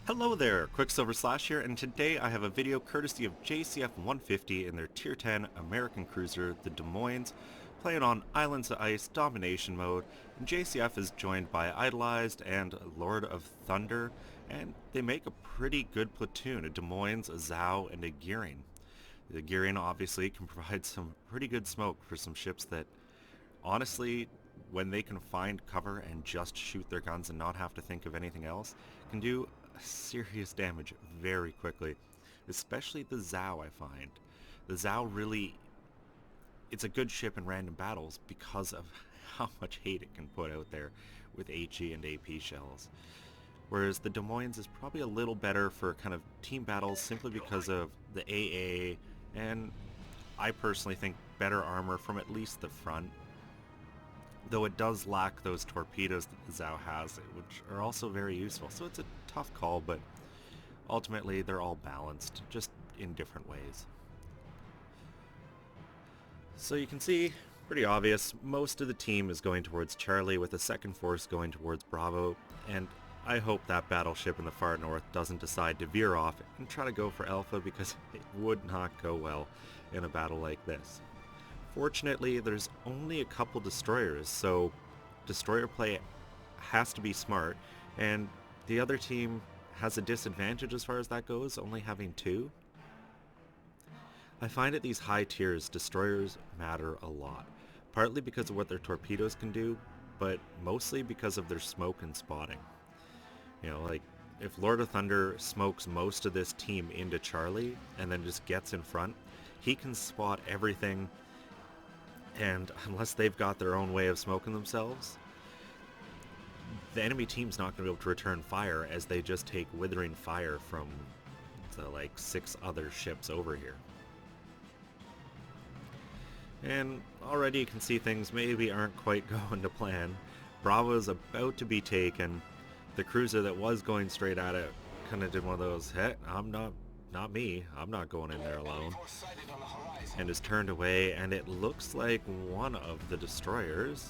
Hello there, Qckslvrslash here, and today I have a video courtesy of JCF 150 in their Tier 10 American cruiser, the Des Moines, playing on Islands of Ice Domination mode, and JCF is joined by Idolized and Lord of Thunder, and they make a pretty good platoon, a Des Moines, a Zhao, and a Gearing. The Gearing obviously can provide some pretty good smoke for some ships that, honestly, when they can find cover and just shoot their guns and not have to think of anything else, can do serious damage very quickly, especially the Zhao. I find the Zhao really, it's a good ship in random battles because of how much hate it can put out there with HE and AP shells, whereas the Des Moines is probably a little better for kind of team battles simply because of the AA and, I personally think, better armor from at least the front, though it does lack those torpedoes that the Zhao has, which are also very useful. So it's a tough call, but ultimately they're all balanced, just in different ways. So you can see, pretty obvious, most of the team is going towards Charlie with the second force going towards Bravo, and I hope that battleship in the far north doesn't decide to veer off and try to go for Alpha, because it would not go well in a battle like this. Fortunately, there's only a couple destroyers, so destroyer play has to be smart, and the other team has a disadvantage as far as that goes, only having two. I find at these high tiers, destroyers matter a lot, partly because of what their torpedoes can do, but mostly because of their smoke and spotting. You know, like, if Lord of Thunder smokes most of this team into Charlie and then just gets in front, he can spot everything. And unless they've got their own way of smoking themselves, the enemy team's not going to be able to return fire, as they just take withering fire from the, like, 6 other ships over here. And already you can see things maybe aren't quite going to plan. Bravo's about to be taken. The cruiser that was going straight at it kind of did one of those, hey, not me, I'm not going in there alone, and is turned away, and it looks like one of the destroyers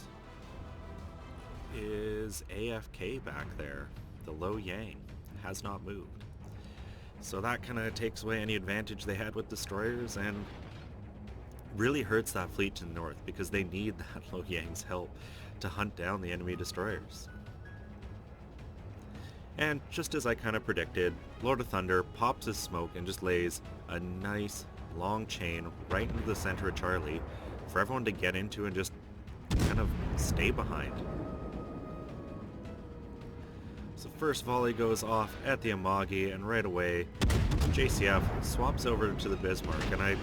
is AFK back there. The Lo Yang has not moved. So that kind of takes away any advantage they had with destroyers, and really hurts that fleet to the north, because they need that Lo Yang's help to hunt down the enemy destroyers. And just as I kind of predicted, Lord of Thunder pops his smoke and just lays a nice long chain right into the center of Charlie for everyone to get into and just kind of stay behind. So first volley goes off at the Amagi, and right away JCF swaps over to the Bismarck, and I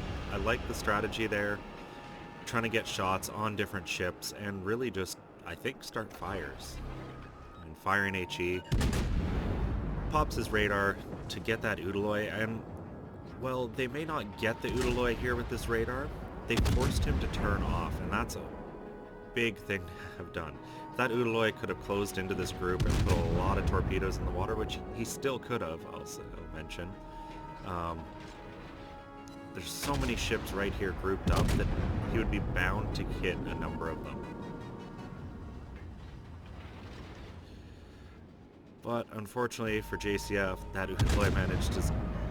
like the strategy there, trying to get shots on different ships and really just, I think, start fires. And firing HE, pops his radar to get that Udaloy, and, well, they may not get the Udaloy here with this radar. They forced him to turn off, and that's a big thing to have done. That Udaloy could have closed into this group and put a lot of torpedoes in the water, which he still could have, I'll mention. There's so many ships right here grouped up that he would be bound to hit a number of them. But unfortunately for JCF, that Udaloy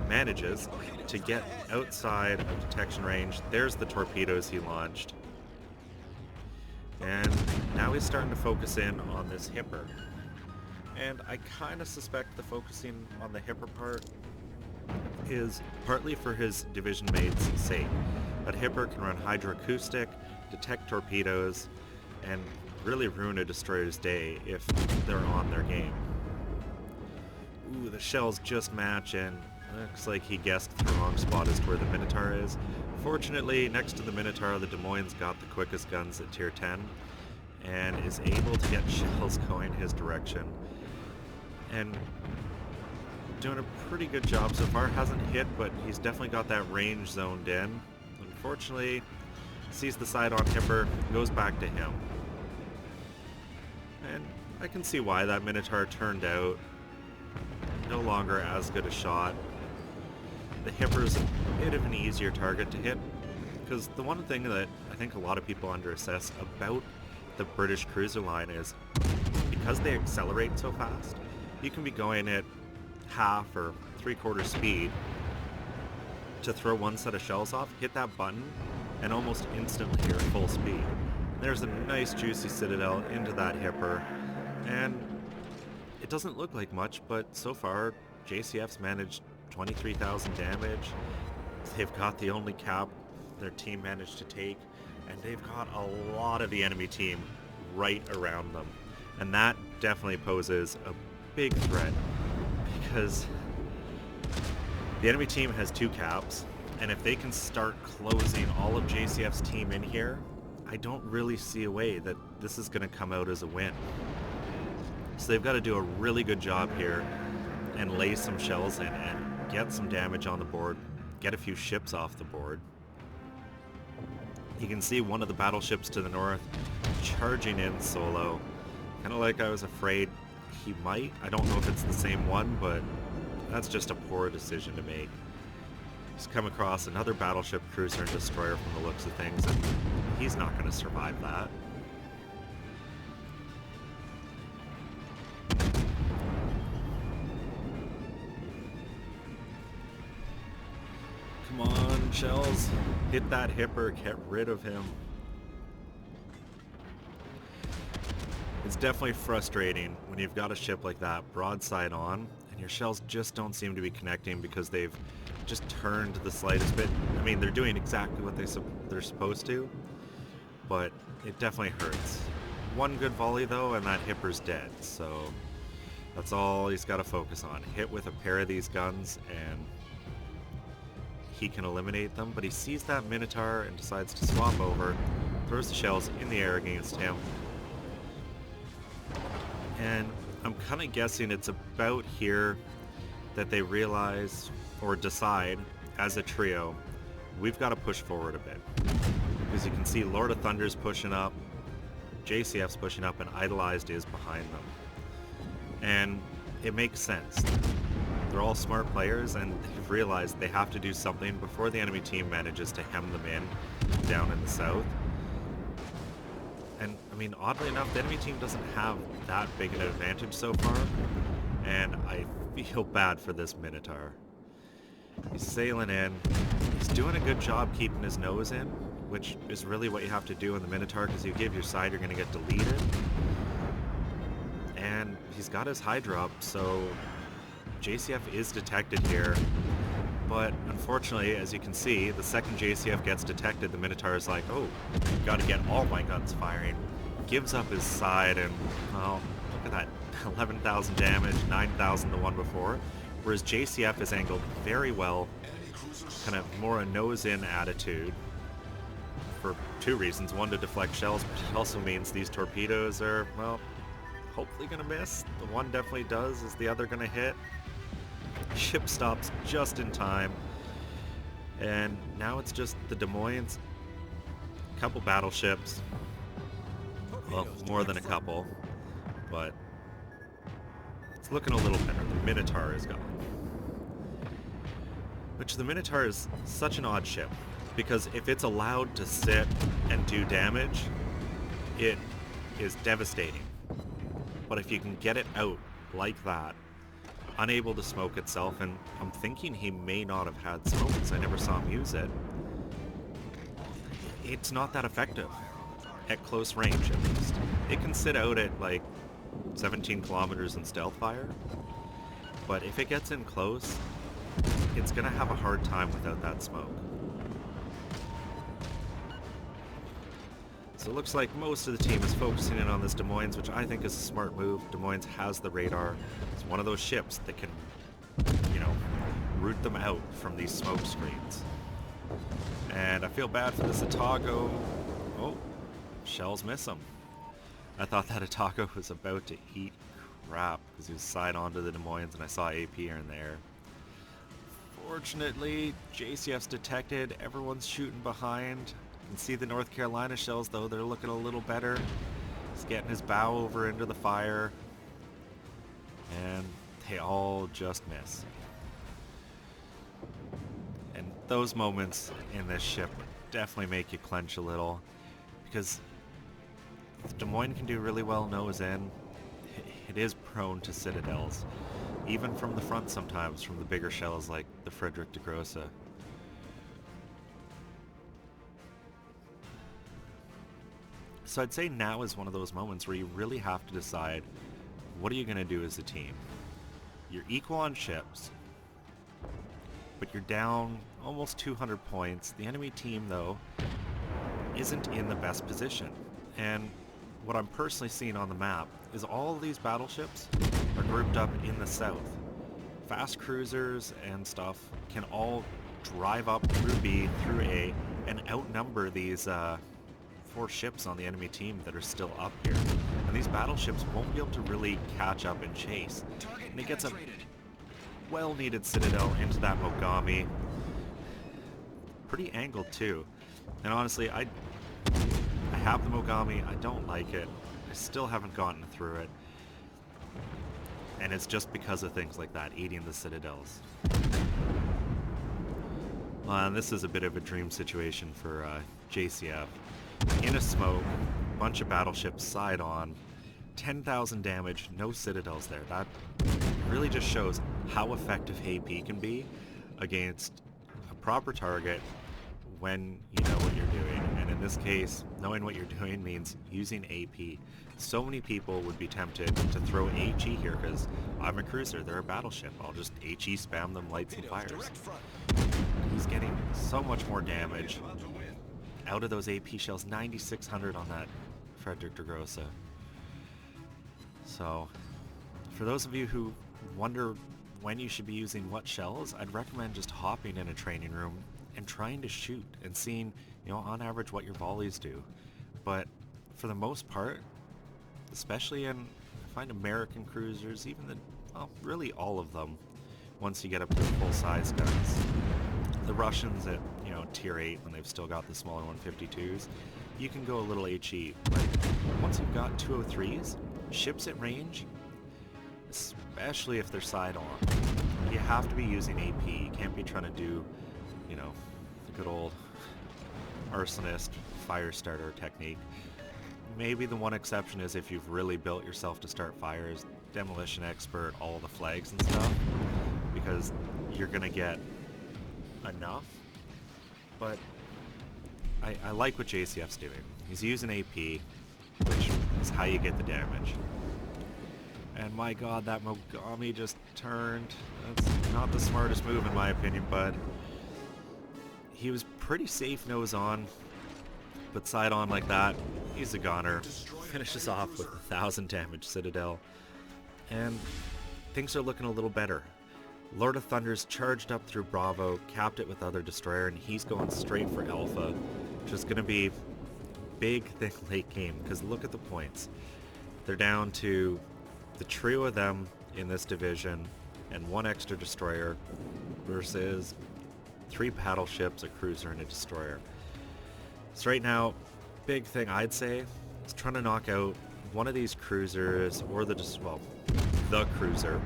manages to get outside of detection range. There's the torpedoes he launched. And now he's starting to focus in on this Hipper. And I kind of suspect the focusing on the Hipper part is partly for his division mate's sake. That Hipper can run hydroacoustic, detect torpedoes, and really ruin a destroyer's day if they're on their game. Ooh, the shells just match, and looks like he guessed the wrong spot as to where the Minotaur is. Fortunately, next to the Minotaur, the Des Moines got the quickest guns at tier 10 and is able to get shells going his direction. And doing a pretty good job so far. Hasn't hit, but he's definitely got that range zoned in. Unfortunately, sees the side on Hipper, goes back to him. And I can see why that Minotaur turned out no longer as good a shot. The Hipper's a bit of an easier target to hit, because the one thing that I think a lot of people underassess about the British cruiser line is because they accelerate so fast, you can be going at half or three-quarter speed to throw one set of shells off, hit that button, and almost instantly you're at full speed. There's a nice juicy citadel into that hipper, and it doesn't look like much, but so far JCF's managed 23,000 damage. They've got the only cap their team managed to take, and they've got a lot of the enemy team right around them. And that definitely poses a big threat, because the enemy team has 2 caps, and if they can start closing all of JCF's team in here, I don't really see a way that this is going to come out as a win. So they've got to do a really good job here and lay some shells in and get some damage on the board, get a few ships off the board. You can see one of the battleships to the north charging in solo, kind of like I was afraid he might. I don't know if it's the same one, but that's just a poor decision to make. He's come across another battleship, cruiser, and destroyer from the looks of things, and he's not going to survive that. Come on, shells. Hit that hipper, get rid of him. It's definitely frustrating when you've got a ship like that broadside on and your shells just don't seem to be connecting because they've just turned the slightest bit. I mean, they're doing exactly what they're supposed to, but it definitely hurts. One good volley though and that hipper's dead, so that's all he's got to focus on. Hit with a pair of these guns and he can eliminate them, but he sees that Minotaur and decides to swap over, throws the shells in the air against him. And I'm kind of guessing it's about here that they realize or decide as a trio, we've got to push forward a bit. Because you can see Lord of Thunder's pushing up, JCF's pushing up, and Idolized is behind them. And it makes sense. They're all smart players and they've realized they have to do something before the enemy team manages to hem them in down in the south. And I mean, oddly enough, the enemy team doesn't have that big an advantage so far, and I feel bad for this Minotaur. He's sailing in. He's doing a good job keeping his nose in, which is really what you have to do in the Minotaur, because you give your side, you're going to get deleted. And he's got his Hydra up, so JCF is detected here. But unfortunately, as you can see, the second JCF gets detected, the Minotaur is like, oh, gotta get all my guns firing. Gives up his side, and, well, look at that. 11,000 damage, 9,000 the one before. Whereas JCF is angled very well, kind of more a nose-in attitude for 2 reasons. One, to deflect shells, but it also means these torpedoes are, well, hopefully gonna miss. The one definitely does. Is the other gonna hit? Ship stops just in time, and now it's just the Des Moines, a couple battleships, well, more than a couple, but it's looking a little better. The Minotaur is gone, which the Minotaur is such an odd ship, because if it's allowed to sit and do damage, it is devastating. But if you can get it out like that, unable to smoke itself, and I'm thinking he may not have had smoke because I never saw him use it, it's not that effective at close range, at least. It can sit out at like 17 kilometers in stealth fire, but if it gets in close, it's gonna have a hard time without that smoke. So it looks like most of the team is focusing in on this Des Moines, which I think is a smart move. Des Moines has the radar. It's one of those ships that can, you know, root them out from these smoke screens. And I feel bad for this Atago. Oh, shells miss him. I thought that Atago was about to eat crap because he was side onto the Des Moines and I saw AP here and there. Fortunately, JCF's detected. Everyone's shooting behind. You can see the North Carolina shells, though. They're looking a little better. He's getting his bow over into the fire. And they all just miss. And those moments in this ship definitely make you clench a little. Because Des Moines can do really well nose in. It is prone to citadels. even from the front sometimes, from the bigger shells like the Frederick de Grosse. So I'd say now is one of those moments where you really have to decide, what are you going to do as a team? You're equal on ships, but you're down almost 200 points. The enemy team, though, isn't in the best position. And what I'm personally seeing on the map is all of these battleships are grouped up in the south. Fast cruisers and stuff can all drive up through B, through A, and outnumber these 4 ships on the enemy team that are still up here. And these battleships won't be able to really catch up and chase. And it gets a well-needed citadel into that Mogami. Pretty angled too. And honestly, I have the Mogami, I don't like it. I still haven't gotten through it. And it's just because of things like that, eating the citadels. And this is a bit of a dream situation for JCF. In a smoke, bunch of battleships side on, 10,000 damage, no citadels there. That really just shows how effective AP can be against a proper target when you know what you're doing. And in this case, knowing what you're doing means using AP. So many people would be tempted to throw HE here because I'm a cruiser, they're a battleship. I'll just HE spam them lights and fires. He's getting so much more damage out of those AP shells, 9,600 on that Frederick de Grosse. So, for those of you who wonder when you should be using what shells, I'd recommend just hopping in a training room and trying to shoot and seeing, you know, on average what your volleys do. But for the most part, especially in, I find American cruisers, even the, well, really all of them, once you get up to the full-size guns. The Russians at, you know, tier 8, when they've still got the smaller 152s, you can go a little HE. But once you've got 203s, ships at range, especially if they're side on, you have to be using AP. You can't be trying to do, you know, the good old arsonist fire starter technique. Maybe the one exception is if you've really built yourself to start fires, demolition expert, all the flags and stuff, because you're gonna get enough. But I like what JCF's doing. He's using AP, which is how you get the damage. And my god, that Mogami just turned. That's not the smartest move in my opinion, but he was pretty safe nose on. But side on like that, he's a goner. Finishes off with 1,000 damage Citadel. And things are looking a little better. Lord of Thunder's charged up through Bravo, capped it with other destroyer, and he's going straight for Alpha, which is going to be big thing late game, because look at the points. They're down to the trio of them in this division and 1 extra destroyer versus 3 battleships, a cruiser, and a destroyer. So right now, big thing I'd say is trying to knock out one of these cruisers or the cruiser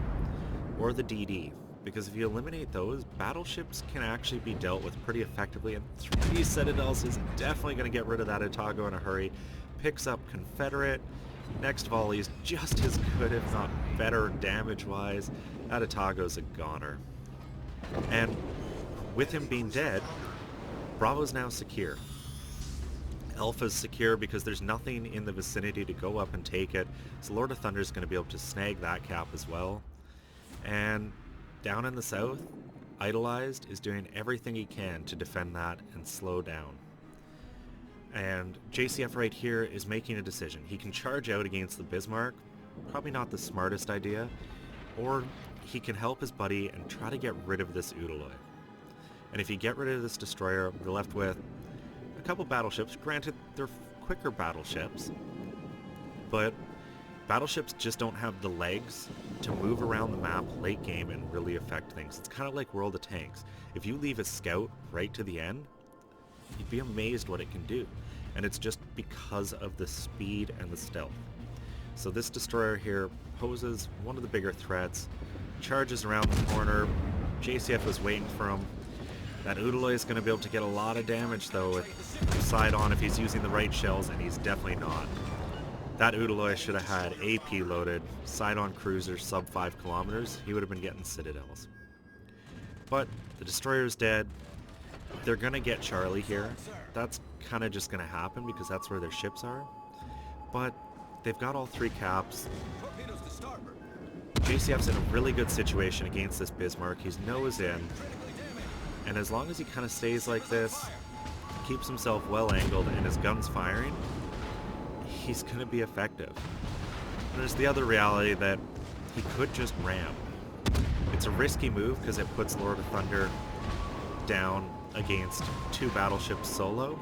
or the DD. Because if you eliminate those, battleships can actually be dealt with pretty effectively, and 3 Citadels is definitely going to get rid of that Atago in a hurry. Picks up Confederate. Next volley is just as good, if not better, damage-wise. That Atago's a goner. And with him being dead, Bravo's now secure. Alpha's secure because there's nothing in the vicinity to go up and take it, so Lord of Thunder is going to be able to snag that cap as well. And down in the south, Idolized is doing everything he can to defend that and slow down. And JCF right here is making a decision. He can charge out against the Bismarck, probably not the smartest idea, or he can help his buddy and try to get rid of this Udaloy. And if you get rid of this destroyer, you're left with a couple battleships. Granted, they're quicker battleships, but battleships just don't have the legs to move around the map late game and really affect things. It's kind of like World of Tanks. If you leave a scout right to the end, you'd be amazed what it can do. And it's just because of the speed and the stealth. So this destroyer here poses one of the bigger threats, charges around the corner. JCF was waiting for him. That Udaloy is going to be able to get a lot of damage though with side on if he's using the right shells, and he's definitely not. That Udaloy should have had AP loaded, side-on cruiser sub 5 kilometers. He would have been getting citadels. But the destroyer's dead. They're going to get Charlie here. That's kind of just going to happen because that's where their ships are. But they've got all 3 caps. JCF's in a really good situation against this Bismarck. He's nose in. And as long as he kind of stays like this, keeps himself well angled and his gun's firing, he's going to be effective. And there's the other reality that he could just ram. It's a risky move because it puts Lord of Thunder down against 2 battleships solo,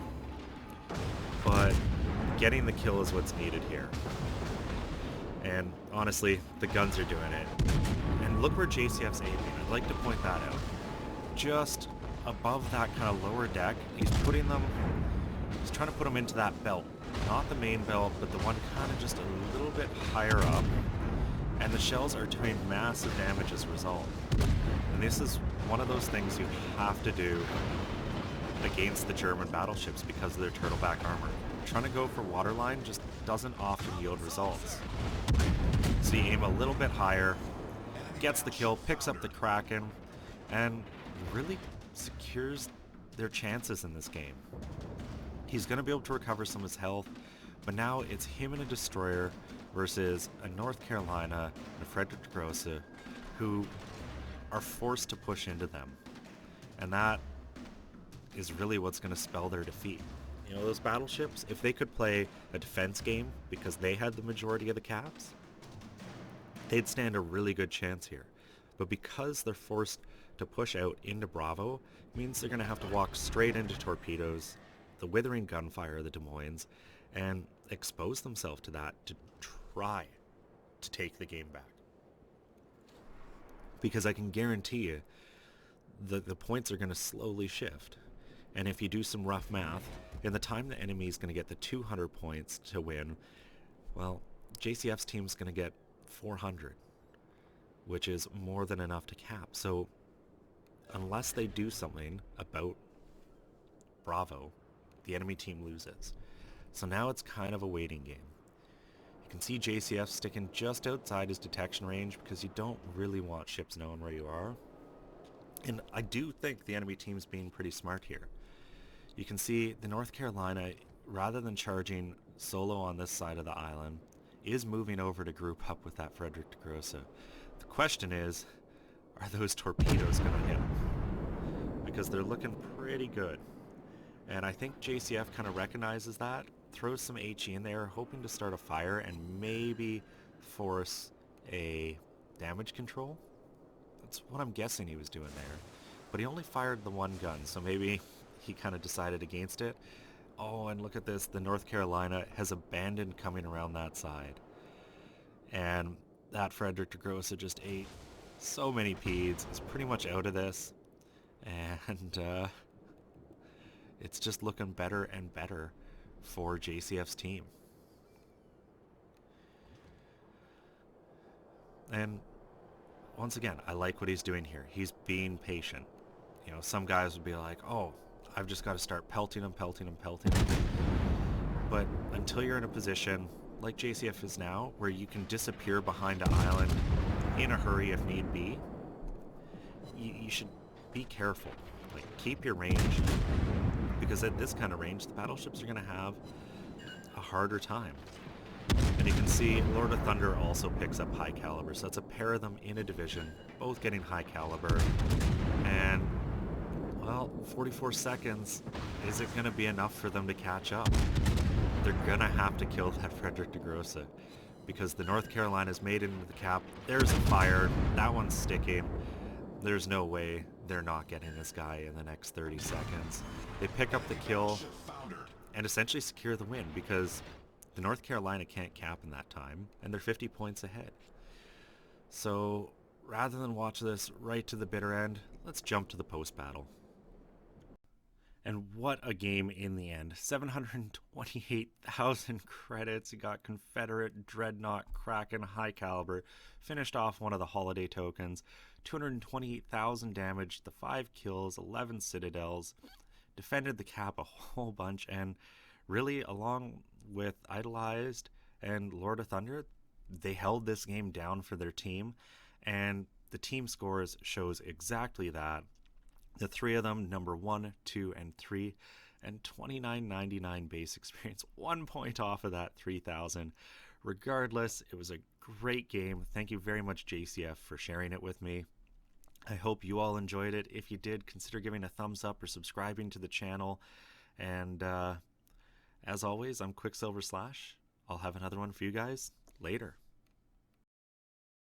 but getting the kill is what's needed here. And honestly, the guns are doing it. And look where JCF's aiming. I'd like to point that out. Just above that kind of lower deck, he's trying to put them into that belt. Not the main belt, but the one kind of just a little bit higher up. And the shells are doing massive damage as a result. And this is one of those things you have to do against the German battleships because of their turtleback armor. Trying to go for waterline just doesn't often yield results. So you aim a little bit higher, gets the kill, picks up the Kraken, and really secures their chances in this game. He's going to be able to recover some of his health, but now it's him and a destroyer versus a North Carolina and a Frederick de Grosse who are forced to push into them. And that is really what's going to spell their defeat. You know, those battleships, if they could play a defense game because they had the majority of the caps, they'd stand a really good chance here. But because they're forced to push out into Bravo, it means they're going to have to walk straight into torpedoes, the withering gunfire of the Des Moines, and expose themselves to that to try to take the game back. Because I can guarantee you the points are going to slowly shift. And if you do some rough math, in the time the enemy is going to get the 200 points to win, well, JCF's team's going to get 400, which is more than enough to cap. So unless they do something about Bravo, the enemy team loses. So now it's kind of a waiting game. You can see JCF sticking just outside his detection range because you don't really want ships knowing where you are. And I do think the enemy team's being pretty smart here. You can see the North Carolina, rather than charging solo on this side of the island, is moving over to group up with that Frederick de Grosse. The question is, are those torpedoes going to hit? Because they're looking pretty good. And I think JCF kind of recognizes that, throws some HE in there, hoping to start a fire and maybe force a damage control. That's what I'm guessing he was doing there. But he only fired the one gun, so maybe he kind of decided against it. Oh, and look at this. The North Carolina has abandoned coming around that side. And that Frederick de Grosse just ate so many peeds. He's pretty much out of this. And it's just looking better and better for JCF's team. And once again, I like what he's doing here. He's being patient. You know, some guys would be like, oh, I've just got to start pelting him. But until you're in a position like JCF is now, where you can disappear behind an island in a hurry if need be, you should be careful. Like, keep your range. Because at this kind of range, the battleships are going to have a harder time. And you can see Lord of Thunder also picks up high caliber. So that's a pair of them in a division, both getting high caliber. And well, 44 seconds, is it going to be enough for them to catch up? They're going to have to kill that Frederick de Grosse because the North Carolina's made it into the cap. There's a fire. That one's sticking. There's no way they're not getting this guy in the next 30 seconds. They pick up the kill and essentially secure the win because the North Carolina can't cap in that time, and they're 50 points ahead. So rather than watch this right to the bitter end, let's jump to the post-battle. And what a game in the end. 728,000 credits. You got Confederate, Dreadnought, Kraken, High Caliber. Finished off one of the holiday tokens. 228,000 damage, the 5 kills, 11 citadels. Defended the cap a whole bunch, and really, along with Idolized and Lord of Thunder, they held this game down for their team, and the team scores shows exactly that. The three of them, number 1, 2, and 3, and 29.99 base experience, 1 point off of that 3,000. Regardless, it was a great game. Thank you very much, JCF, for sharing it with me. I hope you all enjoyed it. If you did, consider giving a thumbs up or subscribing to the channel. And as always, I'm Qckslvrslash. I'll have another one for you guys later.